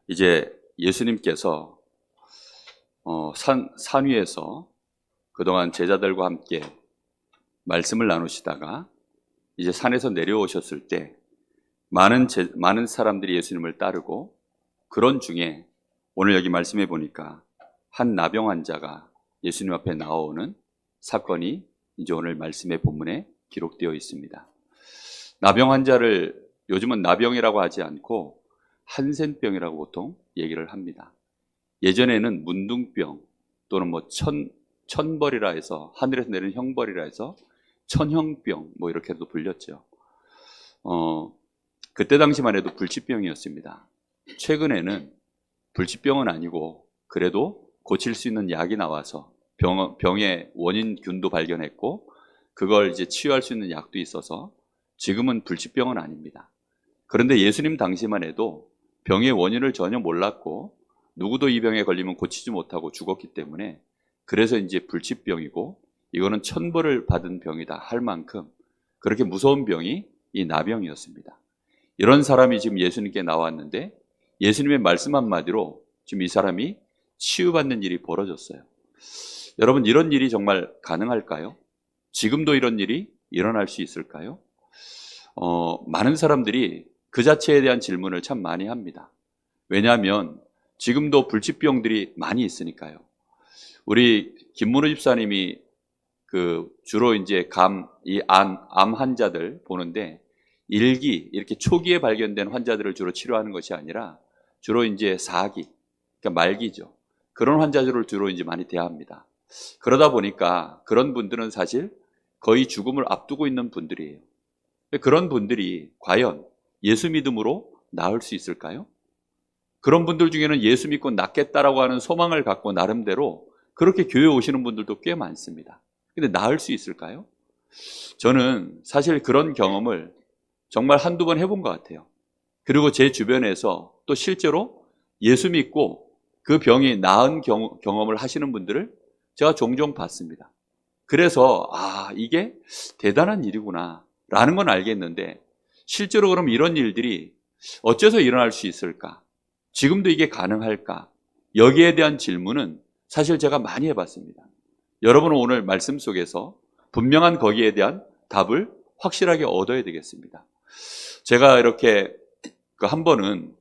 이제 예수님께서 산 위에서 그동안 제자들과 함께 말씀을 나누시다가 이제 산에서 내려오셨을 때 많은 사람들이 예수님을 따르고, 그런 중에 오늘 여기 말씀해 보니까 한 나병 환자가 예수님 앞에 나오는 사건이 이제 오늘 말씀의 본문에 기록되어 있습니다. 나병 환자를 요즘은 나병이라고 하지 않고 한센병이라고 보통 얘기를 합니다. 예전에는 문둥병 또는 천벌이라 해서, 하늘에서 내리는 형벌이라 해서 천형병 이렇게도 불렸죠. 그때 당시만 해도 불치병이었습니다. 최근에는 불치병은 아니고 그래도 고칠 수 있는 약이 나와서 병의 원인균도 발견했고 그걸 이제 치유할 수 있는 약도 있어서 지금은 불치병은 아닙니다. 그런데 예수님 당시만 해도 병의 원인을 전혀 몰랐고 누구도 이 병에 걸리면 고치지 못하고 죽었기 때문에, 그래서 이제 불치병이고 이거는 천벌을 받은 병이다 할 만큼 그렇게 무서운 병이 이 나병이었습니다. 이런 사람이 지금 예수님께 나왔는데 예수님의 말씀 한마디로 지금 이 사람이 치유받는 일이 벌어졌어요. 여러분, 이런 일이 정말 가능할까요? 지금도 이런 일이 일어날 수 있을까요? 많은 사람들이 그 자체에 대한 질문을 참 많이 합니다. 왜냐하면 지금도 불치병들이 많이 있으니까요. 우리 김문우 집사님이 주로 이제 암 환자들 보는데, 이렇게 초기에 발견된 환자들을 주로 치료하는 것이 아니라 주로 이제 4기, 그러니까 말기죠. 그런 환자들을 주로 이제 많이 대합니다. 그러다 보니까 그런 분들은 사실 거의 죽음을 앞두고 있는 분들이에요. 그런 분들이 과연 예수 믿음으로 나을 수 있을까요? 그런 분들 중에는 예수 믿고 낫겠다라고 하는 소망을 갖고 나름대로 그렇게 교회 오시는 분들도 꽤 많습니다. 근데 나을 수 있을까요? 저는 사실 그런 경험을 정말 한두 번 해본 것 같아요. 그리고 제 주변에서 또 실제로 예수 믿고 그 병이 나은 경험을 하시는 분들을 제가 종종 봤습니다. 그래서 이게 대단한 일이구나 라는 건 알겠는데, 실제로 그럼 이런 일들이 어째서 일어날 수 있을까? 지금도 이게 가능할까? 여기에 대한 질문은 사실 제가 많이 해봤습니다. 여러분은 오늘 말씀 속에서 분명한 거기에 대한 답을 확실하게 얻어야 되겠습니다. 제가 이렇게 한 번은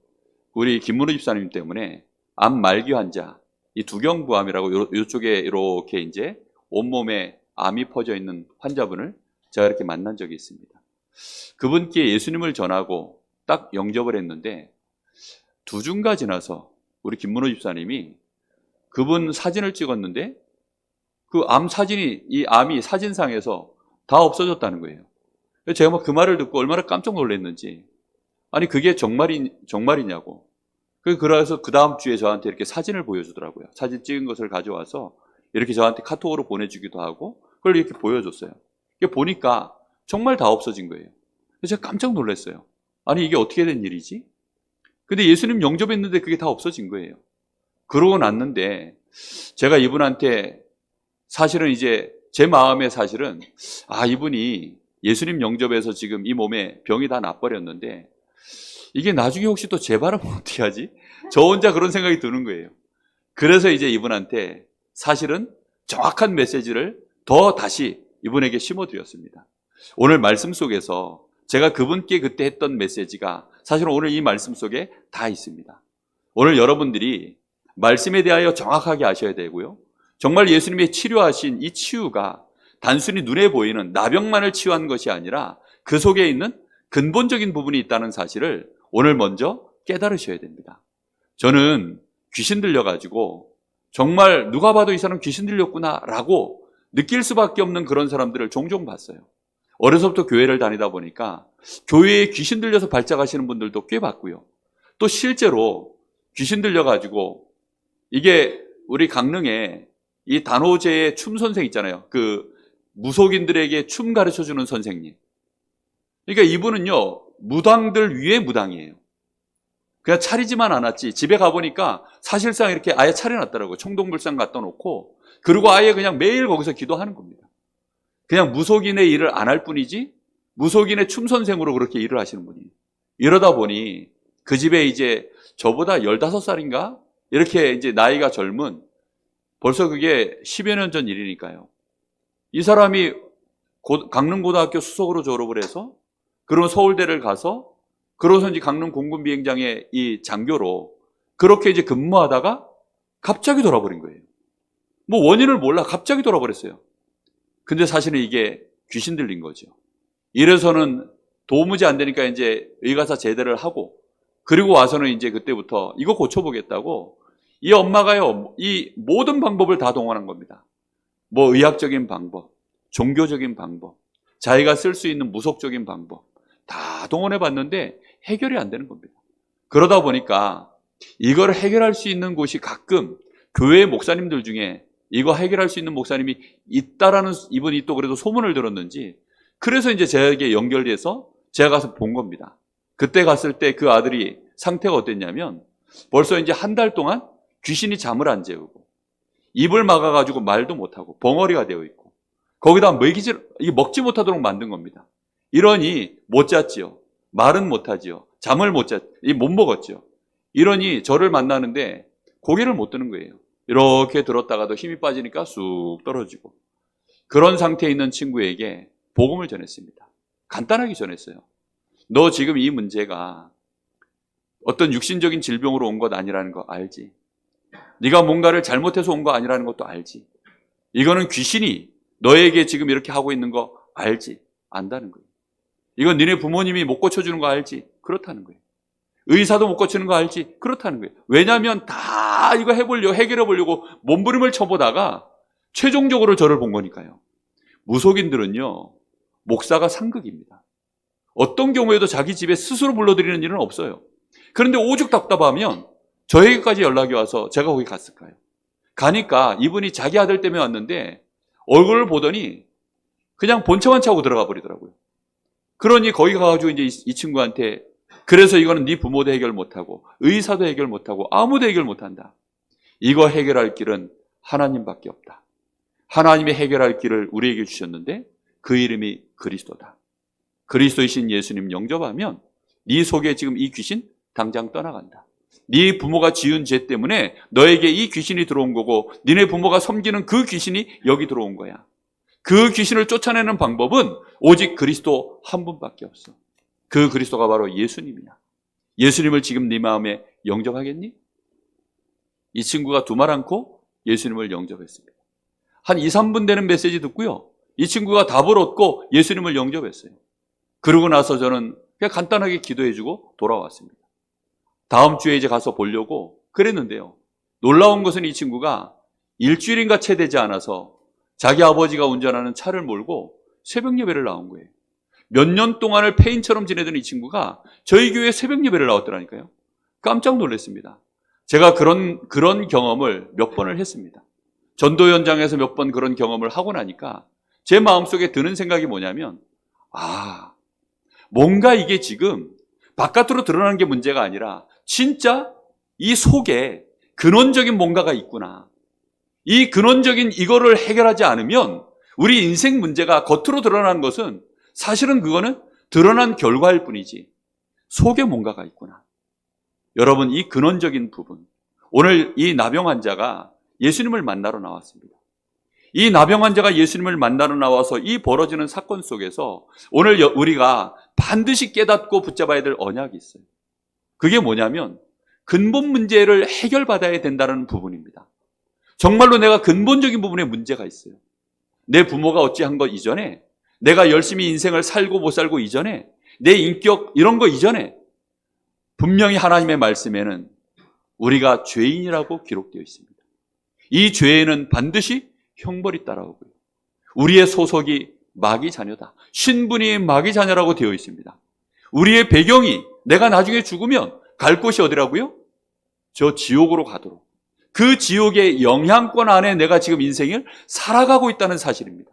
우리 김문우 집사님 때문에 암 말기 환자, 이 두경부암이라고 이쪽에 이렇게 이제 온몸에 암이 퍼져 있는 환자분을 제가 이렇게 만난 적이 있습니다. 그분께 예수님을 전하고 딱 영접을 했는데 2주가 지나서 우리 김문우 집사님이 그분 사진을 찍었는데 그 암 사진이, 이 암이 사진상에서 다 없어졌다는 거예요. 제가 막 그 말을 듣고 얼마나 깜짝 놀랐는지, 아니 그게 정말이냐고. 그래서 그 다음 주에 저한테 이렇게 사진을 보여주더라고요. 사진 찍은 것을 가져와서 이렇게 저한테 카톡으로 보내주기도 하고 그걸 이렇게 보여줬어요. 이게 보니까 정말 다 없어진 거예요. 그래서 제가 깜짝 놀랐어요. 아니 이게 어떻게 된 일이지? 근데 예수님 영접했는데 그게 다 없어진 거예요. 그러고 났는데 제가 이분한테 사실은 이제 제 마음에 사실은 이분이 예수님 영접해서 지금 이 몸에 병이 다 나버렸는데 이게 나중에 혹시 또 재발하면 어떻게 하지? 저 혼자 그런 생각이 드는 거예요. 그래서 이제 이분한테 사실은 정확한 메시지를 더 다시 이분에게 심어드렸습니다. 오늘 말씀 속에서 제가 그분께 그때 했던 메시지가 사실은 오늘 이 말씀 속에 다 있습니다. 오늘 여러분들이 말씀에 대하여 정확하게 아셔야 되고요. 정말 예수님이 치료하신 이 치유가 단순히 눈에 보이는 나병만을 치유한 것이 아니라 그 속에 있는 근본적인 부분이 있다는 사실을 오늘 먼저 깨달으셔야 됩니다. 저는 귀신 들려가지고 정말 누가 봐도 이 사람 귀신 들렸구나 라고 느낄 수밖에 없는 그런 사람들을 종종 봤어요. 어려서부터 교회를 다니다 보니까 교회에 귀신 들려서 발작하시는 분들도 꽤 봤고요. 또 실제로 귀신 들려가지고 이게 우리 강릉에 이 단오제의 춤 선생 있잖아요. 그 무속인들에게 춤 가르쳐주는 선생님. 그러니까 이분은요, 무당들 위에 무당이에요. 그냥 차리지만 않았지 집에 가보니까 사실상 이렇게 아예 차려놨더라고요. 청동불상 갖다 놓고, 그리고 아예 그냥 매일 거기서 기도하는 겁니다. 그냥 무속인의 일을 안 할 뿐이지 무속인의 춤 선생으로 그렇게 일을 하시는 분이에요. 이러다 보니 그 집에 이제 저보다 15살인가? 이렇게 이제 나이가 젊은, 벌써 그게 10여 년 전 일이니까요. 이 사람이 강릉고등학교 수석으로 졸업을 해서, 그러면 서울대를 가서, 그러고서 이제 강릉 공군비행장의 이 장교로 그렇게 이제 근무하다가 갑자기 돌아버린 거예요. 뭐 원인을 몰라 갑자기 돌아버렸어요. 근데 사실은 이게 귀신 들린 거죠. 이래서는 도무지 안 되니까 이제 의가사 제대를 하고, 그리고 와서는 이제 그때부터 이거 고쳐보겠다고 이 엄마가요, 이 모든 방법을 다 동원한 겁니다. 뭐 의학적인 방법, 종교적인 방법, 자기가 쓸 수 있는 무속적인 방법 다 동원해 봤는데 해결이 안 되는 겁니다. 그러다 보니까 이걸 해결할 수 있는 곳이 가끔 교회 목사님들 중에 이거 해결할 수 있는 목사님이 있다라는, 이분이 또 그래도 소문을 들었는지, 그래서 이제 저에게 연결돼서 제가 가서 본 겁니다. 그때 갔을 때 그 아들이 상태가 어땠냐면 벌써 이제 한 달 동안 귀신이 잠을 안 재우고 입을 막아가지고 말도 못하고 벙어리가 되어 있고, 거기다 먹지 못하도록 만든 겁니다. 이러니 못 잤지요. 말은 못하지요. 잠을 못 먹었지요. 이러니 저를 만나는데 고개를 못 드는 거예요. 이렇게 들었다가도 힘이 빠지니까 쑥 떨어지고, 그런 상태에 있는 친구에게 복음을 전했습니다. 간단하게 전했어요. 너 지금 이 문제가 어떤 육신적인 질병으로 온 것 아니라는 거 알지? 네가 뭔가를 잘못해서 온 거 아니라는 것도 알지? 이거는 귀신이 너에게 지금 이렇게 하고 있는 거 알지? 안다는 거예요. 이건 니네 부모님이 못 고쳐주는 거 알지? 그렇다는 거예요. 의사도 못 고치는 거 알지? 그렇다는 거예요. 왜냐하면 다 이거 해결해보려고 몸부림을 쳐보다가 최종적으로 저를 본 거니까요. 무속인들은요, 목사가 상극입니다. 어떤 경우에도 자기 집에 스스로 불러들이는 일은 없어요. 그런데 오죽 답답하면 저에게까지 연락이 와서 제가 거기 갔을까요? 가니까 이분이 자기 아들 때문에 왔는데 얼굴을 보더니 그냥 본체만 차고 들어가 버리더라고요. 그러니 거기 가가지고 이제 이 친구한테, 그래서 이거는 네 부모도 해결 못하고 의사도 해결 못하고 아무도 해결 못한다. 이거 해결할 길은 하나님밖에 없다. 하나님이 해결할 길을 우리에게 주셨는데 그 이름이 그리스도다. 그리스도이신 예수님 영접하면 네 속에 지금 이 귀신 당장 떠나간다. 네 부모가 지은 죄 때문에 너에게 이 귀신이 들어온 거고, 니네 부모가 섬기는 그 귀신이 여기 들어온 거야. 그 귀신을 쫓아내는 방법은 오직 그리스도 한 분밖에 없어. 그 그리스도가 바로 예수님이야. 예수님을 지금 네 마음에 영접하겠니? 이 친구가 두말 않고 예수님을 영접했습니다. 한 2, 3분 되는 메시지 듣고요, 이 친구가 답을 얻고 예수님을 영접했어요. 그러고 나서 저는 그냥 간단하게 기도해주고 돌아왔습니다. 다음 주에 이제 가서 보려고 그랬는데요, 놀라운 것은 이 친구가 일주일인가 채 되지 않아서 자기 아버지가 운전하는 차를 몰고 새벽 예배를 나온 거예요. 몇 년 동안을 폐인처럼 지내던 이 친구가 저희 교회에 새벽 예배를 나왔더라니까요. 깜짝 놀랐습니다. 제가 그런 경험을 몇 번을 했습니다. 전도 현장에서 몇 번 그런 경험을 하고 나니까 제 마음속에 드는 생각이 뭐냐면, 뭔가 이게 지금 바깥으로 드러나는 게 문제가 아니라 진짜 이 속에 근원적인 뭔가가 있구나. 이 근원적인 이거를 해결하지 않으면 우리 인생 문제가 겉으로 드러나는 것은 사실은 그거는 드러난 결과일 뿐이지 속에 뭔가가 있구나. 여러분, 이 근원적인 부분, 오늘 이 나병 환자가 예수님을 만나러 나왔습니다. 이 나병 환자가 예수님을 만나러 나와서 이 벌어지는 사건 속에서 오늘 우리가 반드시 깨닫고 붙잡아야 될 언약이 있어요. 그게 뭐냐면 근본 문제를 해결받아야 된다는 부분입니다. 정말로 내가 근본적인 부분에 문제가 있어요. 내 부모가 어찌한 것 이전에, 내가 열심히 인생을 살고 못 살고 이전에, 내 인격 이런 거 이전에 분명히 하나님의 말씀에는 우리가 죄인이라고 기록되어 있습니다. 이 죄에는 반드시 형벌이 따라오고요, 우리의 소속이 마귀 자녀다, 신분이 마귀 자녀라고 되어 있습니다. 우리의 배경이 내가 나중에 죽으면 갈 곳이 어디라고요? 저 지옥으로 가도록, 그 지옥의 영향권 안에 내가 지금 인생을 살아가고 있다는 사실입니다.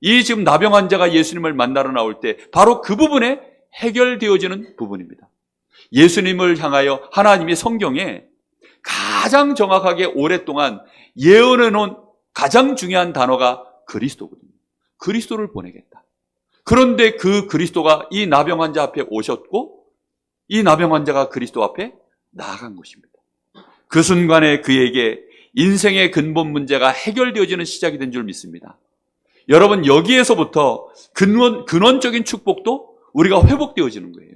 이 지금 나병 환자가 예수님을 만나러 나올 때 바로 그 부분에 해결되어지는 부분입니다. 예수님을 향하여 하나님이 성경에 가장 정확하게 오랫동안 예언해 놓은 가장 중요한 단어가 그리스도거든요. 그리스도를 보내겠다. 그런데 그 그리스도가 이 나병 환자 앞에 오셨고 이 나병 환자가 그리스도 앞에 나아간 것입니다. 그 순간에 그에게 인생의 근본 문제가 해결되어지는 시작이 된 줄 믿습니다. 여러분, 여기에서부터 근원적인 축복도 우리가 회복되어지는 거예요.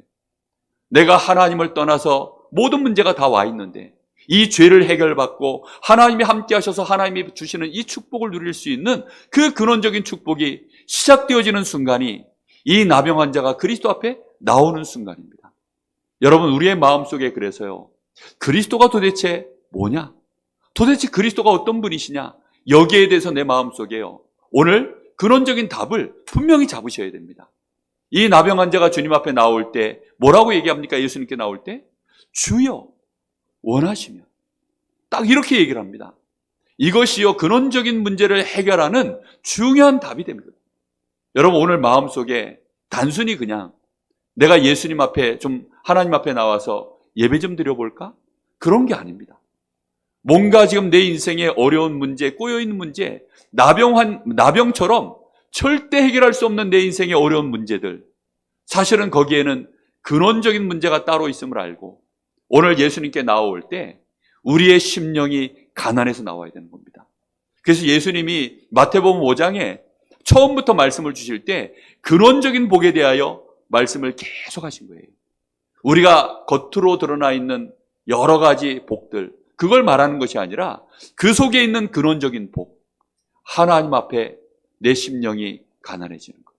내가 하나님을 떠나서 모든 문제가 다 와 있는데 이 죄를 해결받고 하나님이 함께 하셔서 하나님이 주시는 이 축복을 누릴 수 있는 그 근원적인 축복이 시작되어지는 순간이 이 나병 환자가 그리스도 앞에 나오는 순간입니다. 여러분, 우리의 마음속에 그래서요, 그리스도가 도대체 뭐냐? 도대체 그리스도가 어떤 분이시냐? 여기에 대해서 내 마음속에요, 오늘 근원적인 답을 분명히 잡으셔야 됩니다. 이 나병 환자가 주님 앞에 나올 때 뭐라고 얘기합니까? 예수님께 나올 때 주여 원하시면, 딱 이렇게 얘기를 합니다. 이것이요 근원적인 문제를 해결하는 중요한 답이 됩니다. 여러분, 오늘 마음속에 단순히 그냥 내가 예수님 앞에 좀 하나님 앞에 나와서 예배 좀 드려볼까? 그런 게 아닙니다. 뭔가 지금 내 인생에 어려운 문제, 꼬여있는 문제, 나병처럼 절대 해결할 수 없는 내 인생의 어려운 문제들, 사실은 거기에는 근원적인 문제가 따로 있음을 알고 오늘 예수님께 나올 때 우리의 심령이 가난해서 나와야 되는 겁니다. 그래서 예수님이 마태복음 5장에 처음부터 말씀을 주실 때 근원적인 복에 대하여 말씀을 계속 하신 거예요. 우리가 겉으로 드러나 있는 여러 가지 복들, 그걸 말하는 것이 아니라 그 속에 있는 근원적인 복, 하나님 앞에 내 심령이 가난해지는 것.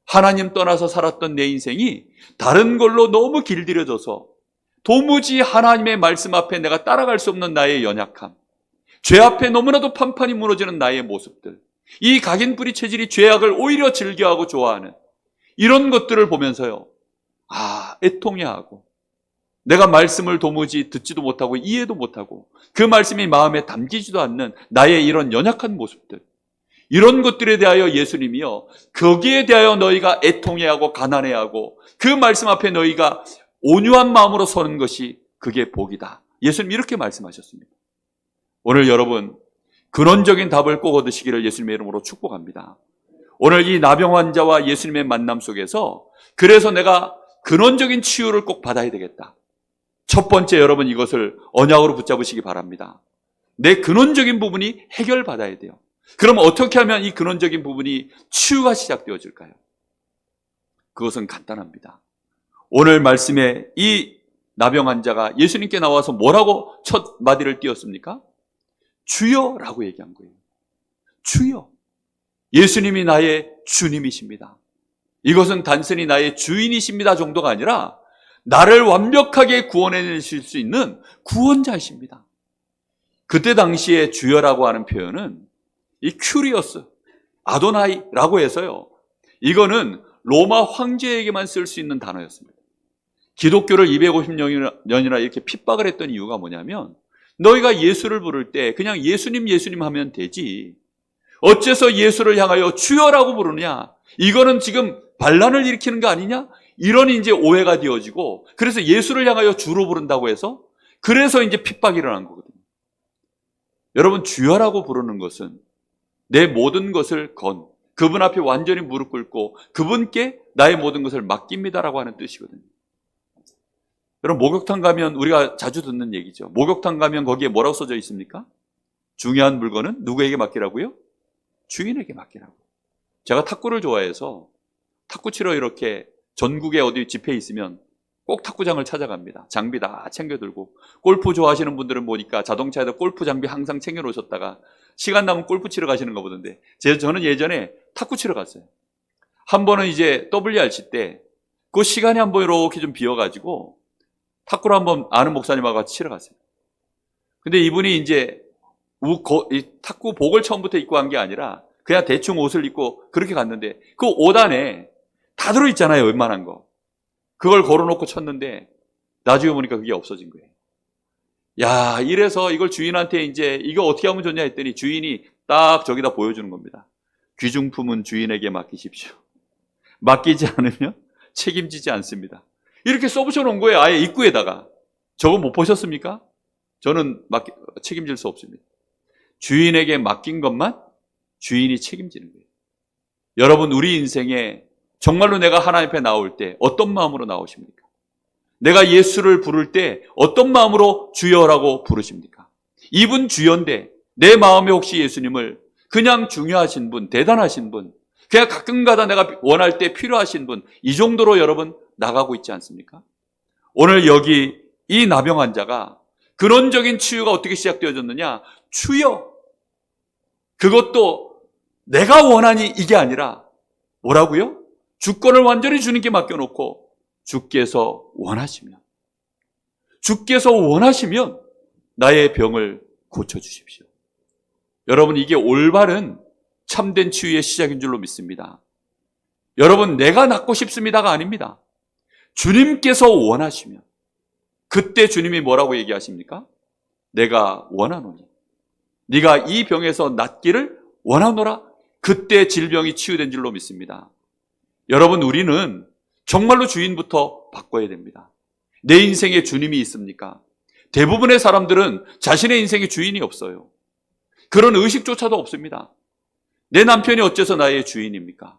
하나님 떠나서 살았던 내 인생이 다른 걸로 너무 길들여져서 도무지 하나님의 말씀 앞에 내가 따라갈 수 없는 나의 연약함, 죄 앞에 너무나도 판판이 무너지는 나의 모습들, 이 각인뿌리 체질이 죄악을 오히려 즐겨하고 좋아하는 이런 것들을 보면서요, 애통해하고 내가 말씀을 도무지 듣지도 못하고 이해도 못하고 그 말씀이 마음에 담기지도 않는 나의 이런 연약한 모습들, 이런 것들에 대하여 예수님이요, 거기에 대하여 너희가 애통해하고 가난해하고 그 말씀 앞에 너희가 온유한 마음으로 서는 것이 그게 복이다. 예수님 이렇게 말씀하셨습니다. 오늘 여러분, 근원적인 답을 꼭 얻으시기를 예수님의 이름으로 축복합니다. 오늘 이 나병 환자와 예수님의 만남 속에서 그래서 내가 근원적인 치유를 꼭 받아야 되겠다. 첫 번째, 여러분 이것을 언약으로 붙잡으시기 바랍니다. 내 근원적인 부분이 해결받아야 돼요. 그럼 어떻게 하면 이 근원적인 부분이 치유가 시작되어질까요? 그것은 간단합니다. 오늘 말씀에 이 나병 환자가 예수님께 나와서 뭐라고 첫 마디를 띄웠습니까? 주여라고 얘기한 거예요. 주여. 예수님이 나의 주님이십니다. 이것은 단순히 나의 주인이십니다 정도가 아니라 나를 완벽하게 구원해 내실 수 있는 구원자이십니다. 그때 당시에 주여라고 하는 표현은 이 큐리어스, 아도나이라고 해서요, 이거는 로마 황제에게만 쓸 수 있는 단어였습니다. 기독교를 250년이나 이렇게 핍박을 했던 이유가 뭐냐면, 너희가 예수를 부를 때 그냥 예수님 예수님 하면 되지, 어째서 예수를 향하여 주여라고 부르느냐, 이거는 지금 반란을 일으키는 거 아니냐, 이런 이제 오해가 되어지고, 그래서 예수를 향하여 주로 부른다고 해서 그래서 이제 핍박이 일어난 거거든요. 여러분, 주여라고 부르는 것은 내 모든 것을 그분 앞에 완전히 무릎 꿇고 그분께 나의 모든 것을 맡깁니다라고 하는 뜻이거든요. 여러분, 목욕탕 가면 우리가 자주 듣는 얘기죠. 목욕탕 가면 거기에 뭐라고 써져 있습니까? 중요한 물건은 누구에게 맡기라고요? 주인에게 맡기라고. 제가 탁구를 좋아해서 탁구 치러 이렇게 전국에 어디 집회에 있으면 꼭 탁구장을 찾아갑니다. 장비 다 챙겨 들고. 골프 좋아하시는 분들은 보니까 자동차에다 골프 장비 항상 챙겨 놓으셨다가 시간 나면 골프 치러 가시는 거 보던데, 저는 예전에 탁구 치러 갔어요. 한 번은 이제 WRC 때 그 시간이 한 번 이렇게 좀 비어가지고 탁구를 한번 아는 목사님하고 같이 치러 갔어요. 근데 이분이 이제 이 탁구복을 처음부터 입고 간 게 아니라 그냥 대충 옷을 입고 그렇게 갔는데, 그 옷 안에 다 들어있잖아요, 웬만한 거. 그걸 걸어놓고 쳤는데 나중에 보니까 그게 없어진 거예요. 야, 이래서 이걸 주인한테 이제 이거 어떻게 하면 좋냐 했더니 주인이 딱 저기다 보여주는 겁니다. 귀중품은 주인에게 맡기십시오. 맡기지 않으면 책임지지 않습니다. 이렇게 써붙여 놓은 거예요, 아예 입구에다가. 저거 못 보셨습니까? 저는 책임질 수 없습니다. 주인에게 맡긴 것만 주인이 책임지는 거예요. 여러분, 우리 인생에 정말로 내가 하나님 앞에 나올 때 어떤 마음으로 나오십니까? 내가 예수를 부를 때 어떤 마음으로 주여라고 부르십니까? 이분 주여인데 내 마음에 혹시 예수님을 그냥 중요하신 분, 대단하신 분, 그냥 가끔가다 내가 원할 때 필요하신 분, 이 정도로 여러분 나가고 있지 않습니까? 오늘 여기 이 나병 환자가 근원적인 치유가 어떻게 시작되어졌느냐? 주여. 그것도 내가 원하니 이게 아니라 뭐라고요? 주권을 완전히 주님께 맡겨놓고 주께서 원하시면 나의 병을 고쳐주십시오. 여러분, 이게 올바른 참된 치유의 시작인 줄로 믿습니다. 여러분, 내가 낫고 싶습니다가 아닙니다. 주님께서 원하시면 그때 주님이 뭐라고 얘기하십니까? 내가 원하노니 네가 이 병에서 낫기를 원하노라. 그때 질병이 치유된 줄로 믿습니다. 여러분, 우리는 정말로 주인부터 바꿔야 됩니다. 내 인생에 주님이 있습니까? 대부분의 사람들은 자신의 인생에 주인이 없어요. 그런 의식조차도 없습니다. 내 남편이 어째서 나의 주인입니까?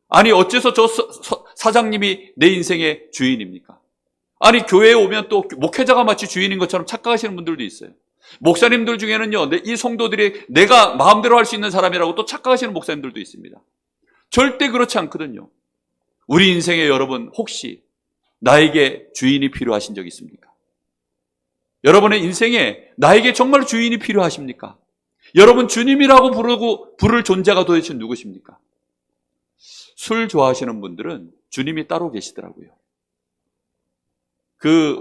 아니, 어째서 저 사장님이 내 인생의 주인입니까? 아니, 교회에 오면 또 목회자가 마치 주인인 것처럼 착각하시는 분들도 있어요. 목사님들 중에는요, 이 성도들이 내가 마음대로 할 수 있는 사람이라고 또 착각하시는 목사님들도 있습니다. 절대 그렇지 않거든요. 우리 인생에 여러분, 혹시 나에게 주인이 필요하신 적 있습니까? 여러분의 인생에 나에게 정말 주인이 필요하십니까? 여러분, 주님이라고 부를 존재가 도대체 누구십니까? 술 좋아하시는 분들은 주님이 따로 계시더라고요.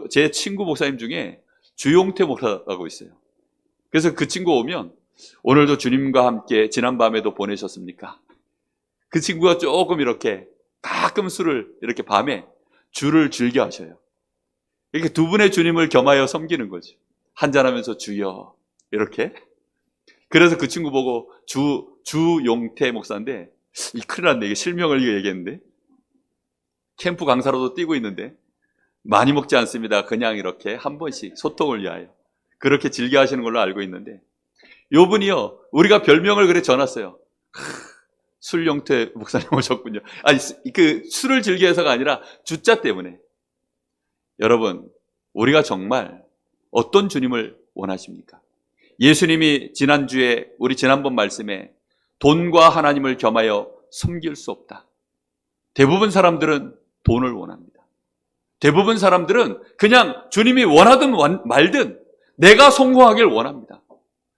제 친구 목사님 중에 주용태 목사라고 있어요. 그래서 그 친구 오면 오늘도 주님과 함께 지난밤에도 보내셨습니까? 그 친구가 조금 이렇게 가끔 술을 이렇게 밤에 주를 즐겨 하셔요. 이렇게 두 분의 주님을 겸하여 섬기는 거죠. 한잔하면서 주여 이렇게. 그래서 그 친구 보고 주용태 목사인데, 큰일 났네. 이게 실명을 얘기했는데, 캠프 강사로도 뛰고 있는데 많이 먹지 않습니다. 그냥 이렇게 한 번씩 소통을 위하여 그렇게 즐겨 하시는 걸로 알고 있는데, 요분이요, 우리가 별명을 그래 전했어요. 술용태 목사님 오셨군요. 아니, 그 술을 즐겨해서가 아니라 주자 때문에. 여러분, 우리가 정말 어떤 주님을 원하십니까? 예수님이 우리 지난번 말씀에 돈과 하나님을 겸하여 섬길 수 없다. 대부분 사람들은 돈을 원합니다. 대부분 사람들은 그냥 주님이 원하든 말든 내가 성공하길 원합니다.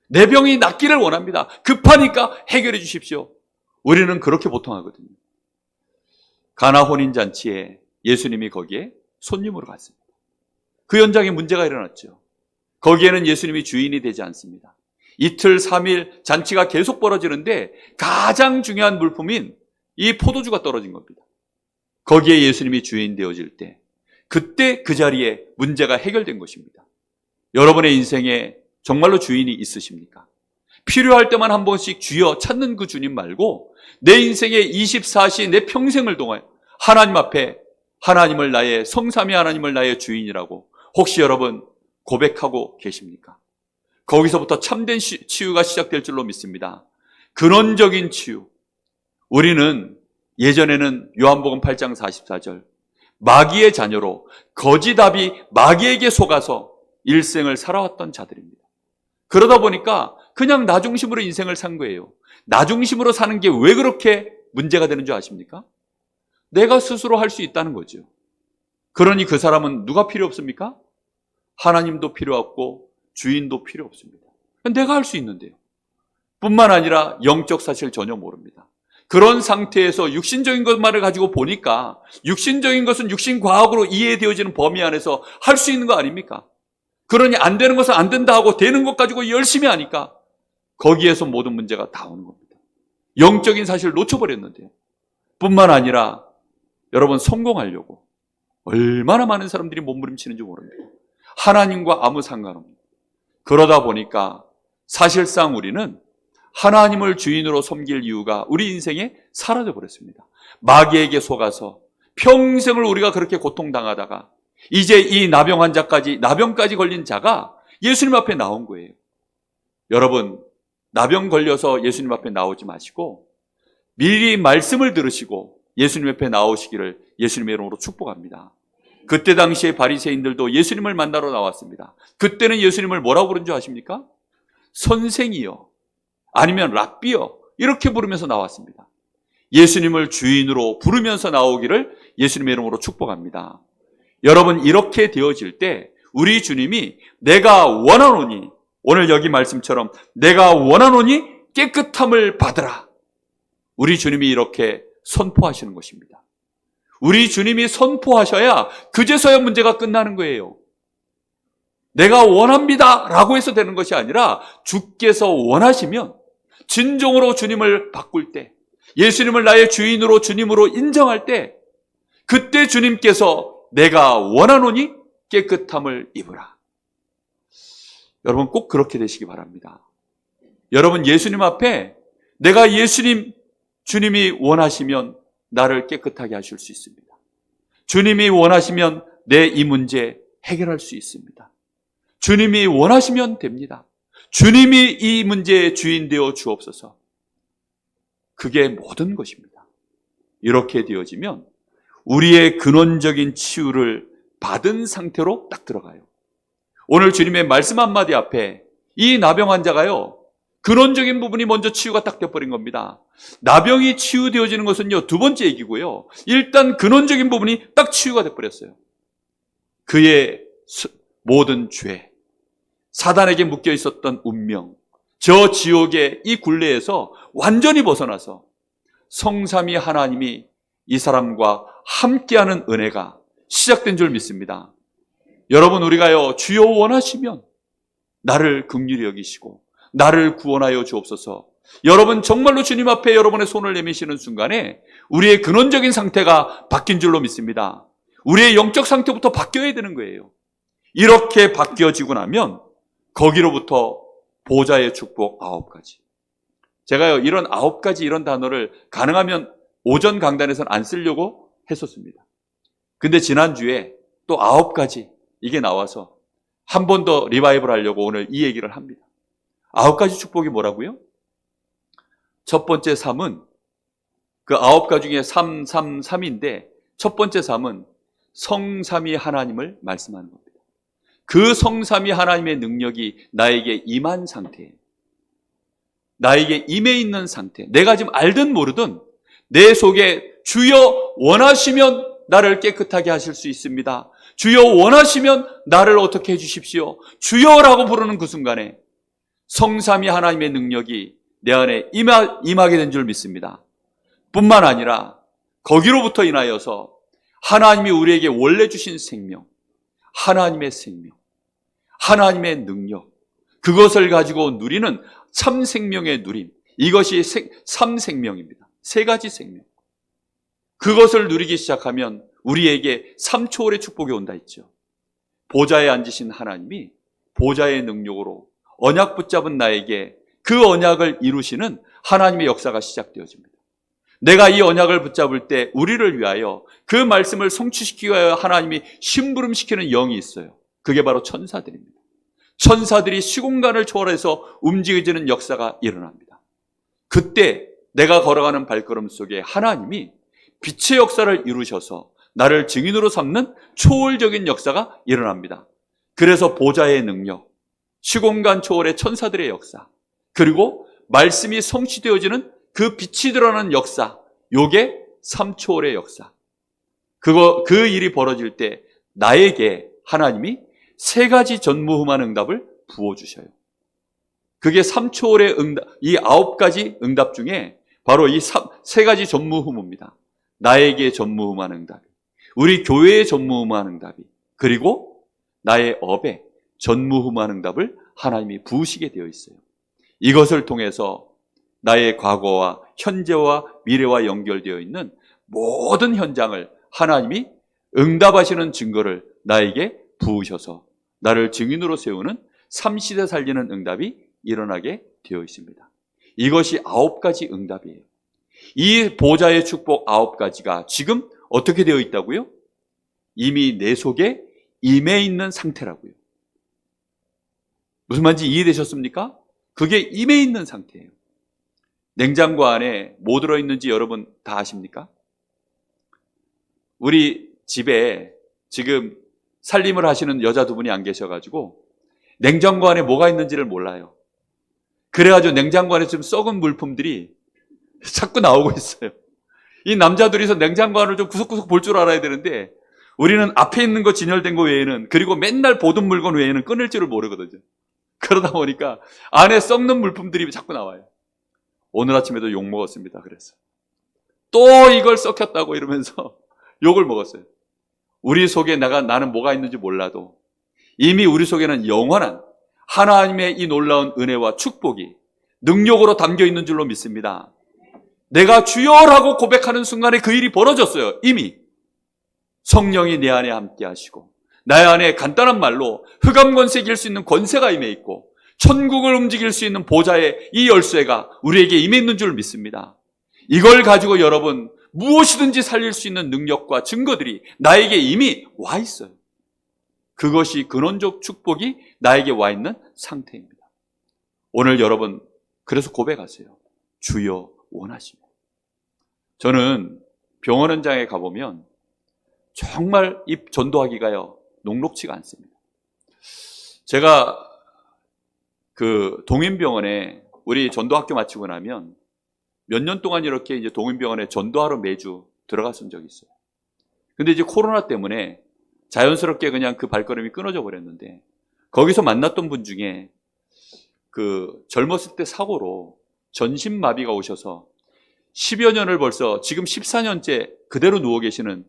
내 병이 낫기를 원합니다. 급하니까 해결해 주십시오. 우리는 그렇게 보통 하거든요. 가나 혼인잔치에 예수님이 거기에 손님으로 갔습니다. 그 현장에 문제가 일어났죠. 거기에는 예수님이 주인이 되지 않습니다. 이틀, 3일 잔치가 계속 벌어지는데 가장 중요한 물품인 이 포도주가 떨어진 겁니다. 거기에 예수님이 주인 되어질 때, 그때 그 자리에 문제가 해결된 것입니다. 여러분의 인생에 정말로 주인이 있으십니까? 필요할 때만 한 번씩 주여 찾는 그 주님 말고 내 인생의 24시 내 평생을 동안 하나님 앞에 하나님을 나의 성삼위 하나님을 나의 주인이라고 혹시 여러분 고백하고 계십니까? 거기서부터 참된 치유가 시작될 줄로 믿습니다. 근원적인 치유. 우리는 예전에는 요한복음 8장 44절 마귀의 자녀로 거짓아비 마귀에게 속아서 일생을 살아왔던 자들입니다. 그러다 보니까 그냥 나 중심으로 인생을 산 거예요. 나 중심으로 사는 게 왜 그렇게 문제가 되는 줄 아십니까? 내가 스스로 할 수 있다는 거죠. 그러니 그 사람은 누가 필요 없습니까? 하나님도 필요 없고 주인도 필요 없습니다. 내가 할 수 있는데요. 뿐만 아니라 영적 사실 전혀 모릅니다. 그런 상태에서 육신적인 것만을 가지고 보니까 육신적인 것은 육신과학으로 이해되어지는 범위 안에서 할 수 있는 거 아닙니까? 그러니 안 되는 것은 안 된다 하고 되는 것 가지고 열심히 하니까 거기에서 모든 문제가 다 오는 겁니다. 영적인 사실을 놓쳐버렸는데요. 뿐만 아니라 여러분, 성공하려고 얼마나 많은 사람들이 몸부림치는지 모릅니다. 하나님과 아무 상관없습니다. 그러다 보니까 사실상 우리는 하나님을 주인으로 섬길 이유가 우리 인생에 사라져 버렸습니다. 마귀에게 속아서 평생을 우리가 그렇게 고통당하다가 이제 이 나병까지 걸린 자가 예수님 앞에 나온 거예요. 여러분, 나병 걸려서 예수님 앞에 나오지 마시고 미리 말씀을 들으시고 예수님 앞에 나오시기를 예수님의 이름으로 축복합니다. 그때 당시에 바리새인들도 예수님을 만나러 나왔습니다. 그때는 예수님을 뭐라고 부른 줄 아십니까? 선생이요, 아니면 랍비요, 이렇게 부르면서 나왔습니다. 예수님을 주인으로 부르면서 나오기를 예수님의 이름으로 축복합니다. 여러분, 이렇게 되어질 때 우리 주님이 내가 원하노니, 오늘 여기 말씀처럼 내가 원하노니 깨끗함을 받으라, 우리 주님이 이렇게 선포하시는 것입니다. 우리 주님이 선포하셔야 그제서야 문제가 끝나는 거예요. 내가 원합니다 라고 해서 되는 것이 아니라 주께서 원하시면, 진정으로 주님을 바꿀 때, 예수님을 나의 주인으로 주님으로 인정할 때, 그때 주님께서 내가 원하노니 깨끗함을 입으라. 여러분, 꼭 그렇게 되시기 바랍니다. 여러분, 예수님 앞에 내가 주님이 원하시면 나를 깨끗하게 하실 수 있습니다. 주님이 원하시면 내 이 문제 해결할 수 있습니다. 주님이 원하시면 됩니다. 주님이 이 문제의 주인 되어 주옵소서. 그게 모든 것입니다. 이렇게 되어지면 우리의 근원적인 치유를 받은 상태로 딱 들어가요. 오늘 주님의 말씀 한마디 앞에 이 나병 환자가요, 근원적인 부분이 먼저 치유가 딱 돼버린 겁니다. 나병이 치유되어지는 것은요, 두 번째 얘기고요. 일단 근원적인 부분이 딱 치유가 돼버렸어요. 그의 모든 죄, 사단에게 묶여 있었던 운명, 저 지옥의 이 굴레에서 완전히 벗어나서 성삼위 하나님이 이 사람과 함께하는 은혜가 시작된 줄 믿습니다. 여러분, 우리가요, 주여 원하시면 나를 긍휼히 여기시고 나를 구원하여 주옵소서. 여러분, 정말로 주님 앞에 여러분의 손을 내미시는 순간에 우리의 근원적인 상태가 바뀐 줄로 믿습니다. 우리의 영적 상태부터 바뀌어야 되는 거예요. 이렇게 바뀌어지고 나면 거기로부터 보좌의 축복 9가지. 제가요, 이런 9가지 이런 단어를 가능하면 오전 강단에서는 안 쓰려고 했었습니다. 근데 지난주에 또 9가지 이게 나와서 한 번 더 리바이벌 하려고 오늘 이 얘기를 합니다. 9가지 축복이 뭐라고요? 첫 번째 3은 그 9가지 중에 3인데 첫 번째 3은 성삼위 하나님을 말씀하는 겁니다. 그 성삼위 하나님의 능력이 나에게 임한 상태예요. 나에게 임해 있는 상태. 내가 지금 알든 모르든 내 속에 주여 원하시면 나를 깨끗하게 하실 수 있습니다. 주여 원하시면 나를 어떻게 해주십시오. 주여라고 부르는 그 순간에 성삼위 하나님의 능력이 내 안에 임하게 된 줄 믿습니다. 뿐만 아니라 거기로부터 인하여서 하나님이 우리에게 원래 주신 생명, 하나님의 생명, 하나님의 능력, 그것을 가지고 누리는 참 생명의 누림, 이것이 삼생명입니다. 3가지 생명. 그것을 누리기 시작하면 우리에게 3초월의 축복이 온다 했죠. 보좌에 앉으신 하나님이 보좌의 능력으로 언약 붙잡은 나에게 그 언약을 이루시는 하나님의 역사가 시작되어집니다. 내가 이 언약을 붙잡을 때 우리를 위하여 그 말씀을 성취시키기 위하여 하나님이 심부름시키는 영이 있어요. 그게 바로 천사들입니다. 천사들이 시공간을 초월해서 움직여지는 역사가 일어납니다. 그때 내가 걸어가는 발걸음 속에 하나님이 빛의 역사를 이루셔서 나를 증인으로 삼는 초월적인 역사가 일어납니다. 그래서 보좌의 능력, 시공간 초월의 천사들의 역사, 그리고 말씀이 성취되어지는 그 빛이 드러나는 역사, 요게 3초월의 역사. 그 일이 벌어질 때 나에게 하나님이 3가지 전무후무한 응답을 부어주셔요. 그게 3초월의 응답, 이 9가지 응답 중에 바로 이 3가지 전무후무입니다. 나에게 전무후무한 응답이, 우리 교회의 전무후무한 응답이, 그리고 나의 업에 전무후무한 응답을 하나님이 부으시게 되어 있어요. 이것을 통해서 나의 과거와 현재와 미래와 연결되어 있는 모든 현장을 하나님이 응답하시는 증거를 나에게 부으셔서 나를 증인으로 세우는 3시대 살리는 응답이 일어나게 되어 있습니다. 이것이 9가지 응답이에요. 이 보좌의 축복 9가지가 지금 어떻게 되어 있다고요? 이미 내 속에 임해 있는 상태라고요. 무슨 말인지 이해되셨습니까? 그게 임해 있는 상태예요. 냉장고 안에 뭐 들어있는지 여러분 다 아십니까? 우리 집에 지금 살림을 하시는 여자 두 분이 안 계셔가지고 냉장고 안에 뭐가 있는지를 몰라요. 그래가지고 냉장고 안에 좀 썩은 물품들이 자꾸 나오고 있어요. 이 남자들이서 냉장고 안을 좀 구석구석 볼 줄 알아야 되는데 우리는 앞에 있는 거 진열된 거 외에는, 그리고 맨날 보던 물건 외에는 끊을 줄을 모르거든요. 그러다 보니까 안에 썩는 물품들이 자꾸 나와요. 오늘 아침에도 욕 먹었습니다. 그래서 또 이걸 썩혔다고 이러면서 욕을 먹었어요. 우리 속에 나는 뭐가 있는지 몰라도 이미 우리 속에는 영원한 하나님의 이 놀라운 은혜와 축복이 능력으로 담겨 있는 줄로 믿습니다. 내가 주여라고 고백하는 순간에 그 일이 벌어졌어요. 이미 성령이 내 안에 함께 하시고 나의 안에 간단한 말로 흑암 권세 이길 수 있는 권세가 임해 있고 천국을 움직일 수 있는 보좌의 이 열쇠가 우리에게 임해 있는 줄 믿습니다. 이걸 가지고 여러분 무엇이든지 살릴 수 있는 능력과 증거들이 나에게 이미 와 있어요. 그것이 근원적 축복이 나에게 와 있는 상태입니다. 오늘 여러분 그래서 고백하세요. 주여 원하시면. 저는 병원 현장에 가보면 정말 이 전도하기가요 녹록지가 않습니다. 제가 그 동인병원에 우리 전도학교 마치고 나면 몇 년 동안 이렇게 이제 동인병원에 전도하러 매주 들어갔던 적이 있어요. 근데 이제 코로나 때문에 자연스럽게 그냥 그 발걸음이 끊어져 버렸는데, 거기서 만났던 분 중에 그 젊었을 때 사고로 전신마비가 오셔서 10여 년을 벌써 지금 14년째 그대로 누워 계시는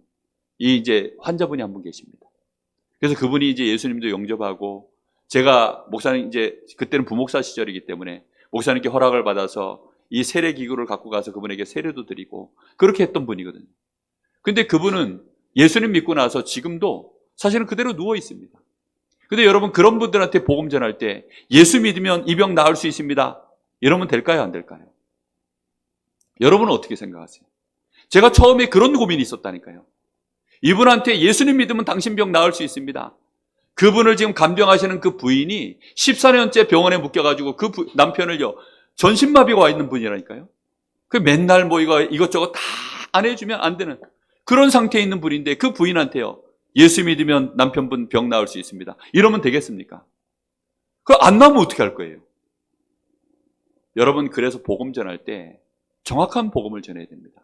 이 이제 환자분이 한 분 계십니다. 그래서 그분이 이제 예수님도 영접하고, 제가 목사님 이제 그때는 부목사 시절이기 때문에 목사님께 허락을 받아서 이 세례 기구를 갖고 가서 그분에게 세례도 드리고 그렇게 했던 분이거든요. 근데 그분은 예수님 믿고 나서 지금도 사실은 그대로 누워 있습니다. 근데 여러분 그런 분들한테 복음 전할 때 예수 믿으면 이 병 나을 수 있습니다, 이러면 될까요, 안 될까요? 여러분은 어떻게 생각하세요? 제가 처음에 그런 고민이 있었다니까요. 이분한테 예수님 믿으면 당신 병 나을 수 있습니다. 그분을 지금 간병하시는 그 부인이 14년째 병원에 묶여가지고 그 남편을요 전신마비가 와 있는 분이라니까요. 그 맨날 뭐 이것저것 다 안 해주면 안 되는 그런 상태에 있는 분인데, 그 부인한테요 예수 믿으면 남편분 병 나을 수 있습니다, 이러면 되겠습니까? 그 안 나오면 어떻게 할 거예요? 여러분 그래서 복음 전할 때 정확한 복음을 전해야 됩니다.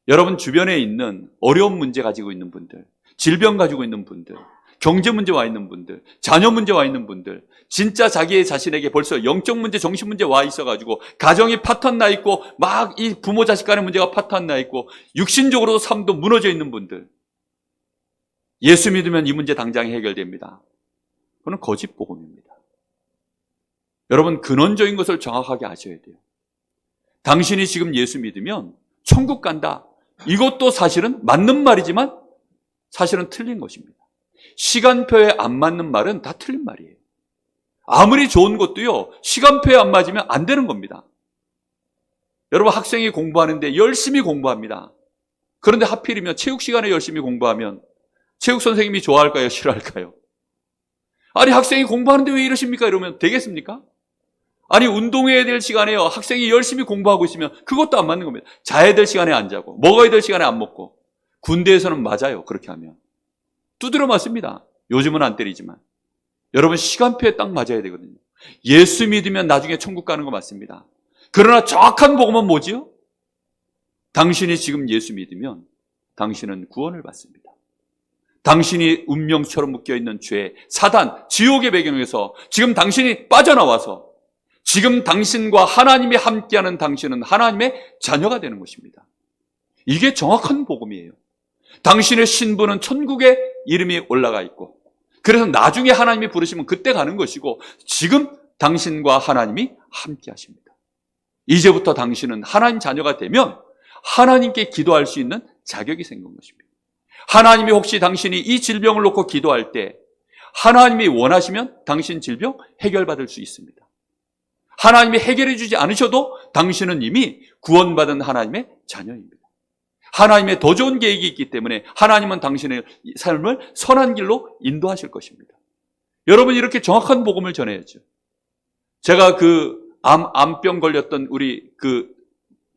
여러분 주변에 있는 어려운 문제 가지고 있는 분들, 질병 가지고 있는 분들, 경제 문제 와 있는 분들, 자녀 문제 와 있는 분들, 진짜 자기의 자신에게 벌써 영적 문제, 정신 문제 와 있어가지고 가정이 파탄 나 있고 막 이 부모 자식 간의 문제가 파탄 나 있고 육신적으로도 삶도 무너져 있는 분들, 예수 믿으면 이 문제 당장 해결됩니다. 그건 거짓 복음입니다. 여러분 근원적인 것을 정확하게 아셔야 돼요. 당신이 지금 예수 믿으면 천국 간다, 이것도 사실은 맞는 말이지만 사실은 틀린 것입니다. 시간표에 안 맞는 말은 다 틀린 말이에요. 아무리 좋은 것도요 시간표에 안 맞으면 안 되는 겁니다. 여러분 학생이 공부하는데 열심히 공부합니다. 그런데 하필이면 체육 시간에 열심히 공부하면 체육 선생님이 좋아할까요, 싫어할까요? 아니 학생이 공부하는데 왜 이러십니까? 이러면 되겠습니까? 아니 운동해야 될 시간에요 학생이 열심히 공부하고 있으면 그것도 안 맞는 겁니다. 자야 될 시간에 안 자고 먹어야 될 시간에 안 먹고. 군대에서는 맞아요, 그렇게 하면 두드려 맞습니다. 요즘은 안 때리지만 여러분 시간표에 딱 맞아야 되거든요. 예수 믿으면 나중에 천국 가는 거 맞습니다. 그러나 정확한 복음은 뭐지요? 당신이 지금 예수 믿으면 당신은 구원을 받습니다. 당신이 운명처럼 묶여있는 죄, 사단, 지옥의 배경에서 지금 당신이 빠져나와서 지금 당신과 하나님이 함께하는 당신은 하나님의 자녀가 되는 것입니다. 이게 정확한 복음이에요. 당신의 신분은 천국에 이름이 올라가 있고, 그래서 나중에 하나님이 부르시면 그때 가는 것이고, 지금 당신과 하나님이 함께 하십니다. 이제부터 당신은 하나님 자녀가 되면 하나님께 기도할 수 있는 자격이 생긴 것입니다. 하나님이 혹시 당신이 이 질병을 놓고 기도할 때 하나님이 원하시면 당신 질병 해결받을 수 있습니다. 하나님이 해결해 주지 않으셔도 당신은 이미 구원받은 하나님의 자녀입니다. 하나님의 더 좋은 계획이 있기 때문에 하나님은 당신의 삶을 선한 길로 인도하실 것입니다. 여러분 이렇게 정확한 복음을 전해야죠. 제가 그 암병 걸렸던 우리 그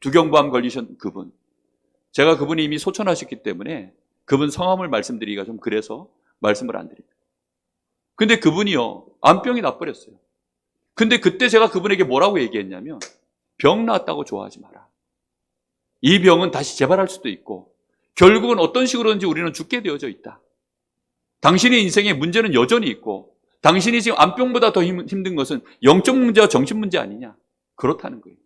두경부암 걸리신 그분, 제가 그분이 이미 소천하셨기 때문에 그분 성함을 말씀드리기가 좀 그래서 말씀을 안 드립니다. 근데 그분이요, 암병이 나버렸어요. 근데 그때 제가 그분에게 뭐라고 얘기했냐면, 병 나았다고 좋아하지 마라. 이 병은 다시 재발할 수도 있고 결국은 어떤 식으로든지 우리는 죽게 되어져 있다. 당신의 인생에 문제는 여전히 있고 당신이 지금 암병보다 더 힘든 것은 영적 문제와 정신 문제 아니냐. 그렇다는 거예요.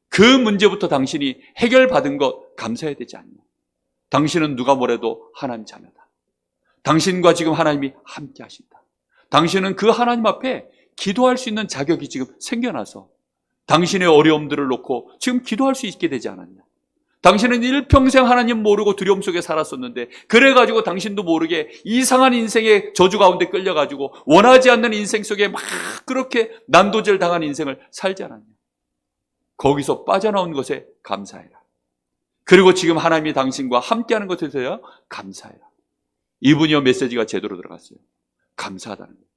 그 문제부터 당신이 해결받은 것 감사해야 되지 않냐. 당신은 누가 뭐래도 하나님 자녀다. 당신과 지금 하나님이 함께 하신다. 당신은 그 하나님 앞에 기도할 수 있는 자격이 지금 생겨나서 당신의 어려움들을 놓고 지금 기도할 수 있게 되지 않았냐. 당신은 일평생 하나님 모르고 두려움 속에 살았었는데 그래가지고 당신도 모르게 이상한 인생의 저주 가운데 끌려가지고 원하지 않는 인생 속에 막 그렇게 난도질 당한 인생을 살지 않았냐. 거기서 빠져나온 것에 감사해라. 그리고 지금 하나님이 당신과 함께하는 것에 대하여 감사해라. 이분이요 메시지가 제대로 들어갔어요. 감사하다는 거예요.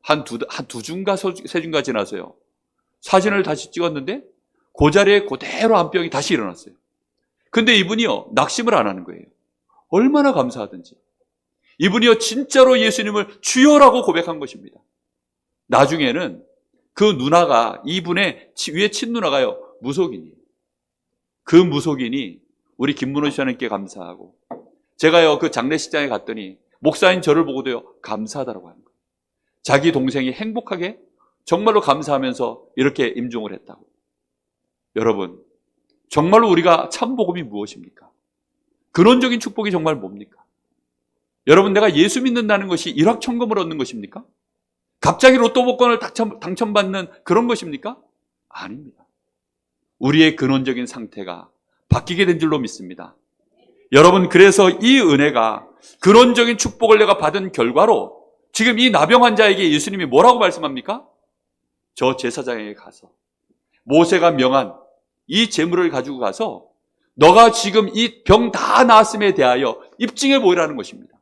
한 두 주인가 세 주인가 지나서요. 사진을 다시 찍었는데 그 자리에 그대로 암병이 다시 일어났어요. 근데 이분이요 낙심을 안 하는 거예요. 얼마나 감사하든지. 이분이요 진짜로 예수님을 주여라고 고백한 것입니다. 나중에는 그 누나가 이분의 위에 친누나가요 무속인이에요. 그 무속인이 우리 김문호 시장님께 감사하고 제가요 그 장례식장에 갔더니 목사인 저를 보고도요 감사하다라고 하는 거예요. 자기 동생이 행복하게 정말로 감사하면서 이렇게 임종을 했다고. 여러분 정말로 우리가 참 복음이 무엇입니까? 근원적인 축복이 정말 뭡니까? 여러분 내가 예수 믿는다는 것이 일확천금을 얻는 것입니까? 갑자기 로또 복권을 당첨받는 그런 것입니까? 아닙니다. 우리의 근원적인 상태가 바뀌게 된 줄로 믿습니다. 여러분 그래서 이 은혜가 근원적인 축복을 내가 받은 결과로 지금 이 나병 환자에게 예수님이 뭐라고 말씀합니까? 저 제사장에게 가서 모세가 명한 이 재물을 가지고 가서 너가 지금 이 병 다 나았음에 대하여 입증해 보이라는 것입니다.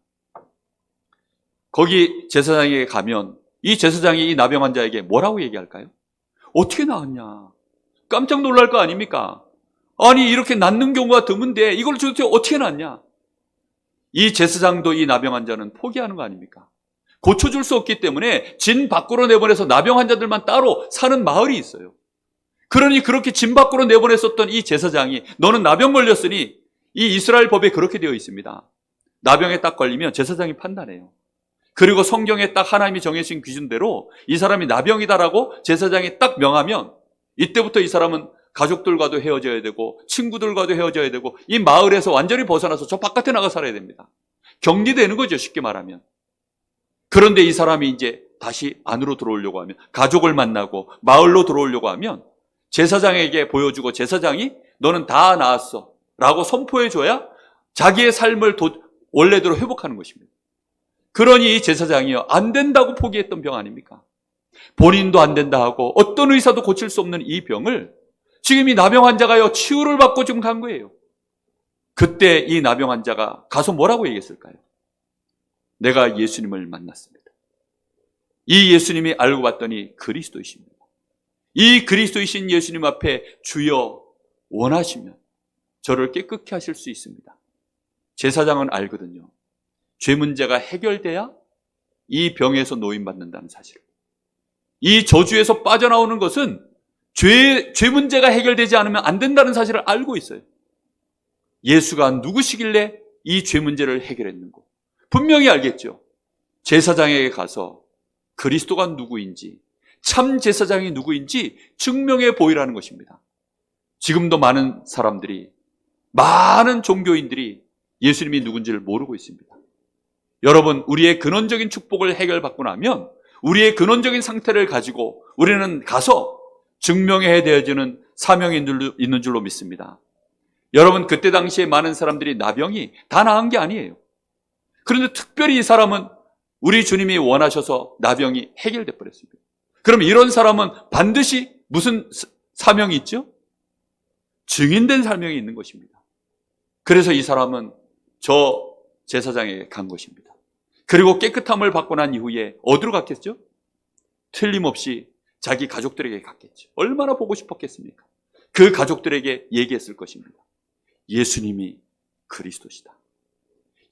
거기 제사장에게 가면 이 제사장이 이 나병 환자에게 뭐라고 얘기할까요? 어떻게 나았냐? 깜짝 놀랄 거 아닙니까? 아니 이렇게 낫는 경우가 드문데 이걸 도대체 어떻게 낫냐? 이 제사장도 이 나병 환자는 포기하는 거 아닙니까? 고쳐줄 수 없기 때문에 진 밖으로 내보내서 나병 환자들만 따로 사는 마을이 있어요. 그러니 그렇게 진 밖으로 내보냈었던 이 제사장이 너는 나병 걸렸으니 이 이스라엘 법에 그렇게 되어 있습니다. 나병에 딱 걸리면 제사장이 판단해요. 그리고 성경에 딱 하나님이 정해주신 기준대로 이 사람이 나병이다라고 제사장이 딱 명하면 이때부터 이 사람은 가족들과도 헤어져야 되고 친구들과도 헤어져야 되고 이 마을에서 완전히 벗어나서 저 바깥에 나가 살아야 됩니다. 격리되는 거죠, 쉽게 말하면. 그런데 이 사람이 이제 다시 안으로 들어오려고 하면 가족을 만나고 마을로 들어오려고 하면 제사장에게 보여주고 제사장이 너는 다 나았어 라고 선포해줘야 자기의 삶을 원래대로 회복하는 것입니다. 그러니 이 제사장이요 안 된다고 포기했던 병 아닙니까? 본인도 안 된다 하고 어떤 의사도 고칠 수 없는 이 병을 지금 이 나병 환자가요 치유를 받고 지금 간 거예요. 그때 이 나병 환자가 가서 뭐라고 얘기했을까요? 내가 예수님을 만났습니다. 이 예수님이 알고 봤더니 그리스도이십니다. 이 그리스도이신 예수님 앞에 주여 원하시면 저를 깨끗게 하실 수 있습니다. 제사장은 알거든요. 죄 문제가 해결돼야 이 병에서 노임받는다는 사실을. 이 저주에서 빠져나오는 것은 죄 문제가 해결되지 않으면 안 된다는 사실을 알고 있어요. 예수가 누구시길래 이 죄 문제를 해결했는고? 분명히 알겠죠. 제사장에게 가서 그리스도가 누구인지, 참 제사장이 누구인지 증명해 보이라는 것입니다. 지금도 많은 사람들이, 많은 종교인들이 예수님이 누군지를 모르고 있습니다. 여러분, 우리의 근원적인 축복을 해결받고 나면 우리의 근원적인 상태를 가지고 우리는 가서 증명해야 되어지는 사명이 있는 줄로 믿습니다. 여러분, 그때 당시에 많은 사람들이 나병이 다 나은 게 아니에요. 그런데 특별히 이 사람은 우리 주님이 원하셔서 나병이 해결돼 버렸습니다. 그럼 이런 사람은 반드시 무슨 사명이 있죠? 증인된 사명이 있는 것입니다. 그래서 이 사람은 저 제사장에게 간 것입니다. 그리고 깨끗함을 받고 난 이후에 어디로 갔겠죠? 틀림없이 자기 가족들에게 갔겠죠. 얼마나 보고 싶었겠습니까? 그 가족들에게 얘기했을 것입니다. 예수님이 그리스도시다.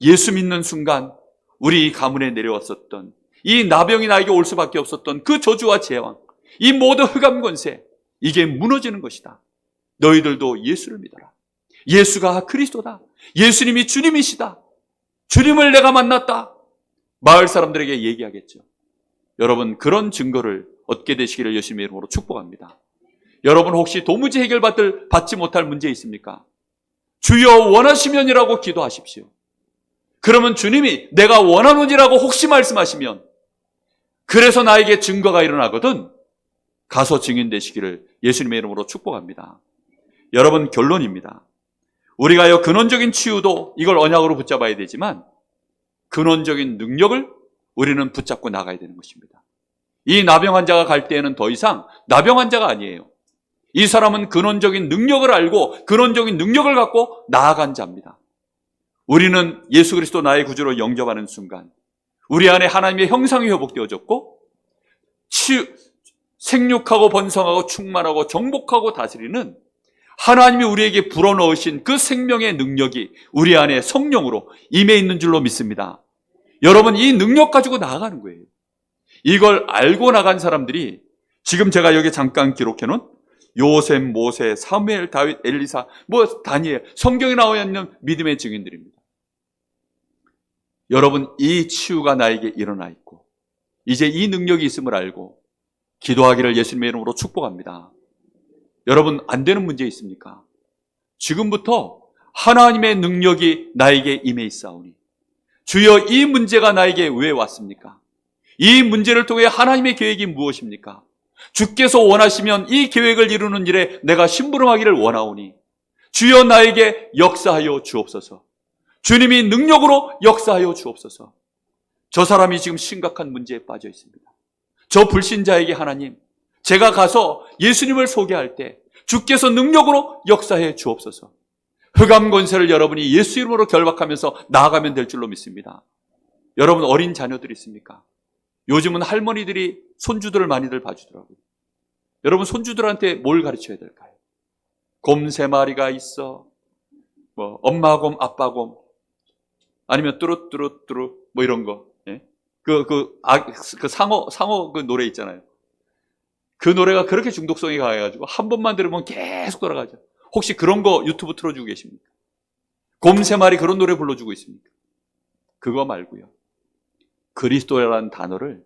예수 믿는 순간 우리 가문에 내려왔었던 이 나병이 나에게 올 수밖에 없었던 그 저주와 재앙, 이 모든 흑암 권세, 이게 무너지는 것이다. 너희들도 예수를 믿어라. 예수가 그리스도다. 예수님이 주님이시다. 주님을 내가 만났다. 마을 사람들에게 얘기하겠죠. 여러분, 그런 증거를 얻게 되시기를 예수님의 이름으로 축복합니다. 여러분, 혹시 도무지 받지 못할 문제 있습니까? 주여 원하시면이라고 기도하십시오. 그러면 주님이 내가 원하노니라고 혹시 말씀하시면, 그래서 나에게 증거가 일어나거든 가서 증인되시기를 예수님의 이름으로 축복합니다. 여러분, 결론입니다. 우리가 근원적인 치유도 이걸 언약으로 붙잡아야 되지만 근원적인 능력을 우리는 붙잡고 나가야 되는 것입니다. 이 나병 환자가 갈 때에는 더 이상 나병 환자가 아니에요. 이 사람은 근원적인 능력을 알고 근원적인 능력을 갖고 나아간 자입니다. 우리는 예수 그리스도 나의 구주로 영접하는 순간 우리 안에 하나님의 형상이 회복되어졌고 생육하고 번성하고 충만하고 정복하고 다스리는 하나님이 우리에게 불어넣으신 그 생명의 능력이 우리 안에 성령으로 임해 있는 줄로 믿습니다. 여러분, 이 능력 가지고 나아가는 거예요. 이걸 알고 나간 사람들이 지금 제가 여기 잠깐 기록해놓은 요셉, 모세, 사무엘, 다윗, 엘리사, 다니엘, 성경에 나와 있는 믿음의 증인들입니다. 여러분, 이 치유가 나에게 일어나 있고 이제 이 능력이 있음을 알고 기도하기를 예수님의 이름으로 축복합니다. 여러분, 안 되는 문제 있습니까? 지금부터 하나님의 능력이 나에게 임해 있사오니 주여, 이 문제가 나에게 왜 왔습니까? 이 문제를 통해 하나님의 계획이 무엇입니까? 주께서 원하시면 이 계획을 이루는 일에 내가 심부름하기를 원하오니 주여, 나에게 역사하여 주옵소서. 주님이 능력으로 역사하여 주옵소서. 저 사람이 지금 심각한 문제에 빠져 있습니다. 저 불신자에게 하나님, 제가 가서 예수님을 소개할 때 주께서 능력으로 역사해 주옵소서. 흑암 권세를 여러분이 예수 이름으로 결박하면서 나아가면 될 줄로 믿습니다. 여러분, 어린 자녀들 있습니까? 요즘은 할머니들이 손주들을 많이들 봐주더라고요. 여러분, 손주들한테 뭘 가르쳐야 될까요? 곰 3마리가 있어, 엄마 곰, 아빠 곰, 아니면 뚜루뚜루뚜루 이런 거. 예? 상어 그 노래 있잖아요. 그 노래가 그렇게 중독성이 강해가지고 한 번만 들으면 계속 돌아가죠. 혹시 그런 거 유튜브 틀어주고 계십니까? 곰 3마리 그런 노래 불러주고 있습니까? 그거 말고요. 그리스도라는 단어를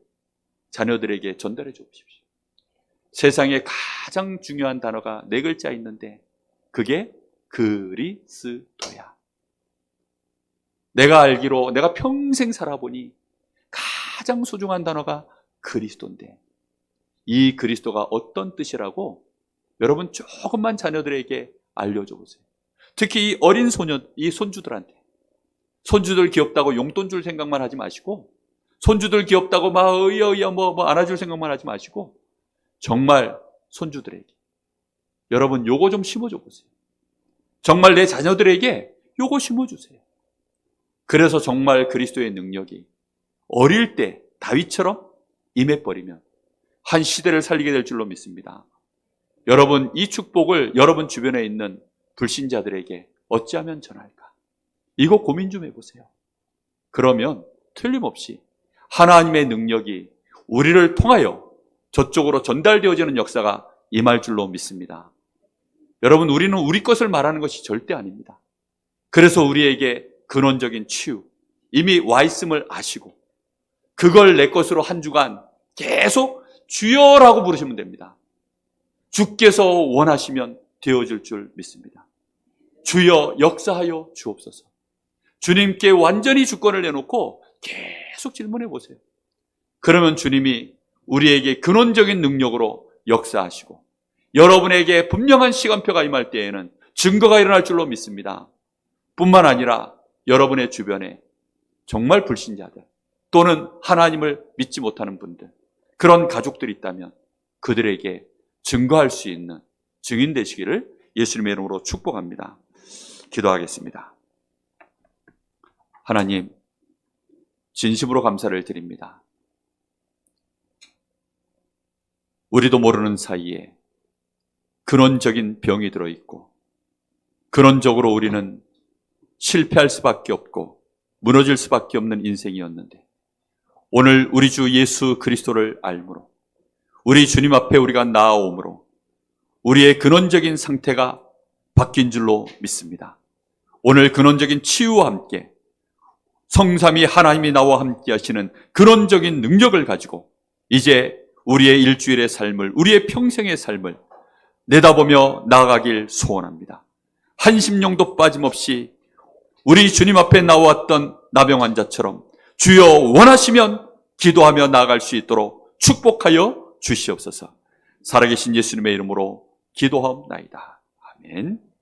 자녀들에게 전달해 주십시오. 세상에 가장 중요한 단어가 4글자 있는데 그게 그리스도야. 내가 알기로 내가 평생 살아보니 가장 소중한 단어가 그리스도인데 이 그리스도가 어떤 뜻이라고 여러분 조금만 자녀들에게 알려줘 보세요. 특히 이 어린 소년, 이 손주들한테 손주들 귀엽다고 용돈 줄 생각만 하지 마시고 손주들 귀엽다고 막 의여의여 안아줄 생각만 하지 마시고 정말 손주들에게 여러분 요거 좀 심어줘 보세요. 정말 내 자녀들에게 요거 심어주세요. 그래서 정말 그리스도의 능력이 어릴 때 다윗처럼 임해버리면 한 시대를 살리게 될 줄로 믿습니다. 여러분, 이 축복을 여러분 주변에 있는 불신자들에게 어찌하면 전할까? 이거 고민 좀 해보세요. 그러면 틀림없이 하나님의 능력이 우리를 통하여 저쪽으로 전달되어지는 역사가 임할 줄로 믿습니다. 여러분, 우리는 우리 것을 말하는 것이 절대 아닙니다. 그래서 우리에게 근원적인 치유, 이미 와 있음을 아시고 그걸 내 것으로 한 주간 계속 주여라고 부르시면 됩니다. 주께서 원하시면 되어질 줄 믿습니다. 주여 역사하여 주옵소서. 주님께 완전히 주권을 내놓고 계속 질문해 보세요. 그러면 주님이 우리에게 근원적인 능력으로 역사하시고 여러분에게 분명한 시간표가 임할 때에는 증거가 일어날 줄로 믿습니다. 뿐만 아니라 여러분의 주변에 정말 불신자들 또는 하나님을 믿지 못하는 분들, 그런 가족들이 있다면 그들에게 증거할 수 있는 증인 되시기를 예수님의 이름으로 축복합니다. 기도하겠습니다. 하나님, 진심으로 감사를 드립니다. 우리도 모르는 사이에 근원적인 병이 들어있고 근원적으로 우리는 실패할 수밖에 없고 무너질 수밖에 없는 인생이었는데 오늘 우리 주 예수 그리스도를 알므로 우리 주님 앞에 우리가 나아오므로 우리의 근원적인 상태가 바뀐 줄로 믿습니다. 오늘 근원적인 치유와 함께 성삼위 하나님이 나와 함께 하시는 근원적인 능력을 가지고 이제 우리의 일주일의 삶을, 우리의 평생의 삶을 내다보며 나아가길 소원합니다. 한심령도 빠짐없이 우리 주님 앞에 나왔던 나병 환자처럼 주여 원하시면 기도하며 나아갈 수 있도록 축복하여 주시옵소서. 살아계신 예수님의 이름으로 기도하옵나이다. 아멘.